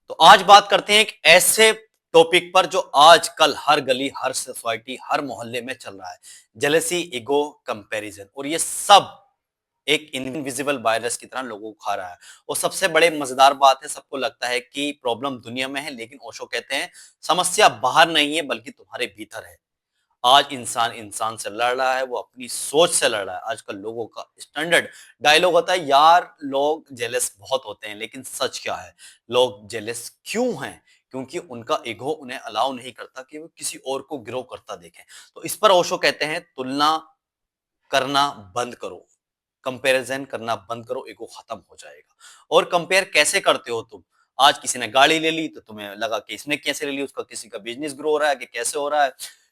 तो आज बात करते हैं एक ऐसे टॉपिक पर जो आजकल हर गली, हर सोसाइटी, हर मोहल्ले में चल रहा है। जेलेसी, ईगो, कंपैरिजन और ये सब एक इनविजिबल वायरस की तरह लोगों को खा रहा है। और सबसे बड़े मजेदार बात है, सबको लगता है कि प्रॉब्लम दुनिया में है, लेकिन ओशो कहते हैं समस्या बाहर नहीं है बल्कि तुम्हारे भीतर है। आज इंसान इंसान से लड़ रहा है, वो अपनी सोच से लड़ रहा है। आजकल लोगों का स्टैंडर्ड डायलॉग होता है, यार लोग जेलस बहुत होते हैं, लेकिन सच क्या है? लोग जेलस क्यों हैं? क्योंकि उनका ईगो उन्हें अलाउ नहीं करता कि वो किसी और को ग्रो करता देखें। तो इस पर ओशो कहते हैं तुलना करना बंद करो, कंपैरिजन करना बंद करो, ईगो खत्म हो जाएगा। और कंपेयर कैसे करते हो तुम? आज किसी ने गाड़ी ले ली तो तुम्हें लगा कि इसने कैसे ले ली, उसका किसी का बिजनेस ग्रो हो रहा है कि कैसे हो रहा है,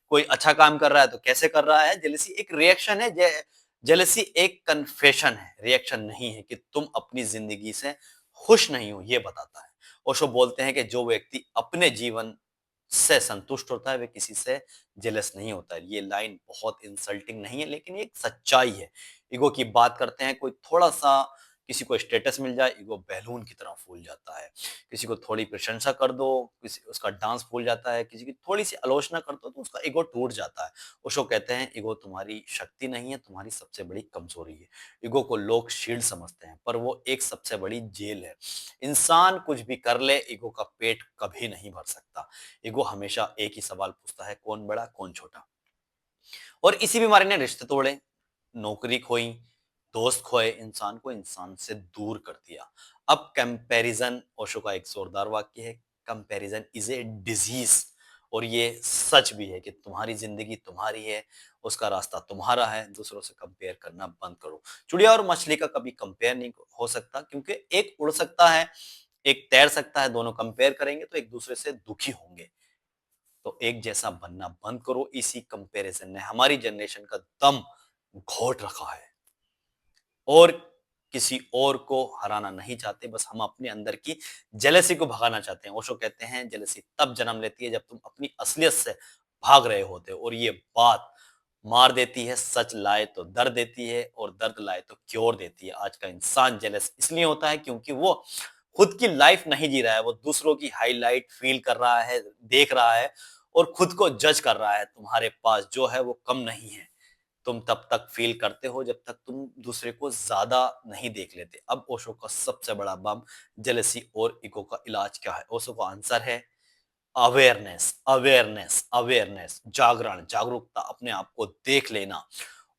कोई अच्छा काम कर रहा है तो कैसे कर रहा है। जेलसी एक रिएक्शन है, जेलसी एक कन्फेशन है, रिएक्शन नहीं है कि तुम अपनी जिंदगी से खुश नहीं हो, ये बताता है। ओशो बोलते हैं कि जो व्यक्ति अपने जीवन से संतुष्ट होता है, वे किसी से जेलस नहीं होता है। ये लाइन बहुत इंसल्टिंग नहीं है, लेकिन ये एक सच्चाई है। ईगो की बात करते हैं, कोई थोड़ा-सा किसी को स्टेटस मिल जाए, ईगो बैलून की तरह फूल जाता है। किसी को थोड़ी प्रशंसा कर दो, किसी उसका डांस फूल जाता है, किसी की थोड़ी-सी आलोचना कर दो, तो उसका ईगो टूट जाता है। ओशो कहते हैं, ईगो तुम्हारी शक्ति नहीं है, तुम्हारी सबसे बड़ी कमजोरी है। ईगो को लोग शील्ड समझते हैं, पर वो एक सबसे बड़ी जेल है। इंसान कुछ भी कर ले, ईगो का पेट कभी नहीं भर सकता। ईगो हमेशा एक ही सवाल पूछता है, कौन बड़ा, कौन छोटा? और इसी बीमारी ने रिश्ते तोड़े, नौकरी खोई, दोस्त खोए, इंसान को इंसान से दूर कर दिया। अब कंपैरिजन, ओशो का एक जोरदार वाक्य है, कंपैरिजन इज ए डिजीज। और ये सच भी है कि तुम्हारी जिंदगी तुम्हारी है, उसका रास्ता तुम्हारा है, दूसरों से कंपेयर करना बंद करो। चिड़िया और मछली का कभी कंपेयर नहीं हो सकता, क्योंकि एक उड़ सकता है, एक तैर सकता है, दोनों कंपेयर करेंगे तो एक दूसरे से दुखी होंगे। तो एक जैसा बनना बंद करो। इसी कंपैरिजन ने हमारी जनरेशन का दम घोट रखा है। और किसी और को हराना नहीं चाहते, बस हम अपने अंदर की जेलसी को भगाना चाहते हैं। ओशो कहते हैं जेलसी तब जन्म लेती है जब तुम अपनी असलियत से भाग रहे होते हो, और ये बात मार देती है, सच लाए तो दर्द देती है, और दर्द लाए तो क्योर देती है। आज का इंसान जेलस इसलिए होता है क्योंकि वो खुद की लाइफ नहीं जी रहा है, वो दूसरों की हाईलाइट फील कर रहा है, देख रहा है, और खुद को जज कर रहा है। तुम्हारे पास जो है वो कम नहीं है। तुम तब तक फील करते हो जब तक तुम दूसरे को ज्यादा नहीं देख लेते। अब ओशो का सबसे बड़ा बम, जेलसी और ईगो का इलाज क्या है? ओशो का आंसर है अवेयरनेस, अवेयरनेस, अवेयरनेस, जागरण, जागरूकता, अपने आप को देख लेना।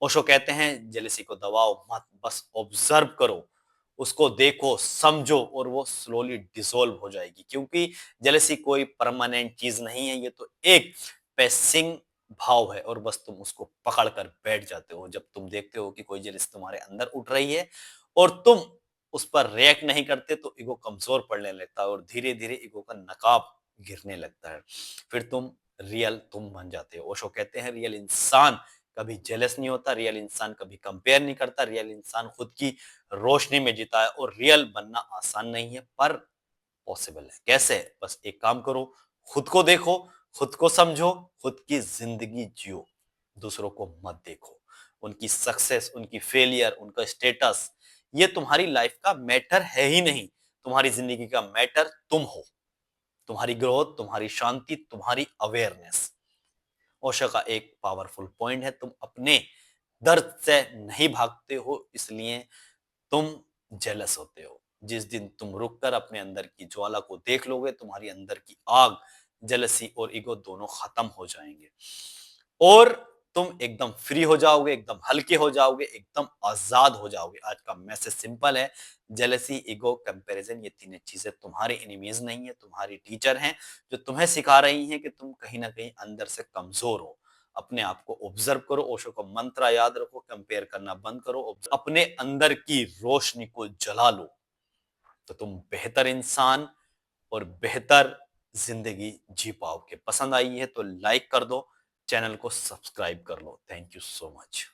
ओशो कहते हैं जेलसी को दबाओ मत, बस ऑब्जर्व करो, उसको देखो, समझो, और वो स्लोली डिसॉल्व हो जाएगी। क्योंकि जेलसी कोई परमानेंट चीज नहीं है, ये तो एक पैसिंग भाव है, और बस तुम उसको पकड़ कर बैठ जाते हो जब तुम देखते हो कि कोई जेलसी तुम्हारे अंदर उठ रही है और तुम उस पर रिएक्ट नहीं करते, तो ईगो कमजोर पड़ने लगता है और धीरे धीरे ईगो का नकाब गिरने लगता है। फिर तुम रियल तुम बन जाते हो। ओशो कहते हैं रियल इंसान कभी जेलस नहीं होता, रियल इंसान कभी कंपेयर नहीं करता, रियल इंसान खुद की रोशनी में जीता है। और रियल बनना आसान नहीं है, पर पॉसिबल है। कैसे? बस एक काम करो, खुद को देखो, खुद को समझो, खुद की जिंदगी जियो, दूसरों को मत देखो। उनकी सक्सेस, उनकी फेलियर, उनका स्टेटस, ये तुम्हारी लाइफ का मैटर है ही नहीं। तुम्हारी जिंदगी का मैटर तुम हो, तुम्हारी ग्रोथ, तुम्हारी शांति, तुम्हारी अवेयरनेस। ओशो का एक पावरफुल पॉइंट है, तुम अपने दर्द से नहीं भागते हो, इसलिए तुम जेलस होते हो। जिस दिन तुम रुककर अपने अंदर की ज्वाला को देख लोगे, तुम्हारी अंदर की आग, जेलसी और ईगो दोनों खत्म हो जाएंगे, और तुम एकदम फ्री हो जाओगे, एकदम हल्के हो जाओगे, एकदम आजाद हो जाओगे। आज का मैसेज सिंपल है, जेलसी, ईगो, कंपैरिजन, ये तीनों चीजें तुम्हारे एनिमीज नहीं है, तुम्हारी टीचर हैं, जो तुम्हें सिखा रही हैं कि तुम कहीं ना कहीं अंदर से कमजोर हो। अपने आप को ऑब्जर्व करो, ओशो का मंत्र याद रखो, कंपेयर करना बंद करो, अपने अंदर की रोशनी को जला लो, तो तुम बेहतर इंसान और बेहतर जिंदगी जी पाओगे। पसंद आई है तो लाइक कर दो, चैनल को सब्सक्राइब कर लो। Thank you so much.